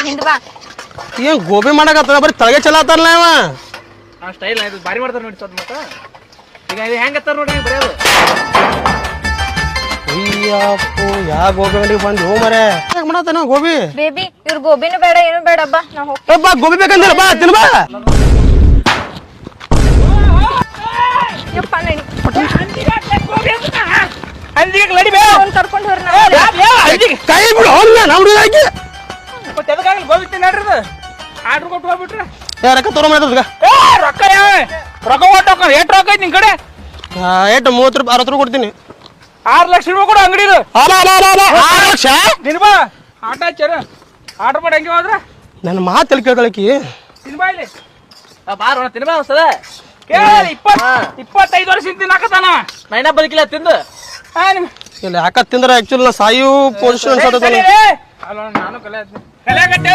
ಹಿಂದ್ ಬಾ. ಏನ್ ಗೋಬಿ ಮಾಡಕತ್ತ ಬರೀ ತಳಗೆ ಚಲಾತಾರಲ್ಲ ಇವ. ಆ ಸ್ಟೈಲ್ ಇದು ಬಾರಿ ಮಾಡ್ತಾರ ನೋಡಿ ಸ್ವಲ್ಪ ಮತ್ತ ಈಗ ಇದು ಹೆಂಗತ್ತಾರ ನೋಡಿ ಬರೆಯೋದು. ಅಯ್ಯಪ್ಪು ಯಾ ಗೋಬಿ ಅಂಗಡಿಗೆ ಬಂದು ಹೋ ಮರೆ ಯಾಕೆ ಮಾಡತ್ತಾನ ಗೋಬಿ? ಬೇಬಿ ಇವ್ರ ಗೋಬಿನೂ ಬೇಡ ಏನು ಬೇಡ ಬಾ ನಾ ಹೋಗ್. ಬಾ ಗೋಬಿ ಬೇಕಂದ್ರೆ ಬಾ ತಿನ್ ಬಾ. ಯಪ್ಪ ನಡಿ. ಅಂಜಿಗೆ ಲಡಿ ಬೇ ಅವ್ನ್ ಕರ್ಕೊಂಡ್ ಹೋರ್ ನಾ. ಕೈ ಬಿಡು ಅವ್ನ ನಾವು ಹಾಕಿ ಮತ್ತೆ ಎದಕ್ಕಾಗಲ್ಲ ಗೋಬಿ ತಿನ್ನಾಡ್ರಿ ಆರ್ಡರ್ ಕೊಟ್ಟು ಹೋಗ್ಬಿಟ್ರೆ ರೊಕ್ಕ ತಗೊಂಡ್ ಮಾಡಿದ್ಗ ರೊಕ್ಕ ಯಾವ ರೊಕ್ಕ ಕೊಟ್ಟು ಎಷ್ಟು ರೊಕ್ಕ ಐತಿ ನಿನ್ ಕಡೆ? ಎಷ್ಟು 30 ರೂಪಾಯಿ 60 ರೂಪಾಯಿ ಕೊಡ್ತೀನಿ. 6 ಲಕ್ಷ ರೂಪಾಯಿ ಕೊಡು ಅಂಗಡಿದು. 6 ಲಕ್ಷ ನಿನ್ ಬಾ ಆಟ ಹಚ್ಚಾರ ಆರ್ಡರ್ ಮಾಡಿ ಹಂಗೆ ಹೋದ್ರ ನನ್ನ ಮಾತು ಎಲ್ಲಿ ಕೇಳ್ಕೊಳಕಿ ತಿನ್ಬಾ ಇಲ್ಲಿ ಬಾರ ತಿನ್ಬಾ ಹೊಸದ ಕೇಳಿ 25 ವರ್ಷ ತಿನ್ನಾಕತ್ತಾನ ನೈನ ಬದುಕಿಲ್ಲ ತಿಂದು ಇಲ್ಲ ಯಾಕ ತಿಂದ್ರೆ ಆಕ್ಚುಲಿ ನಾ ಸಾಯು ಪೊಸಿಷನ್ ನಾನು ಕಲೆ ಕಲೆ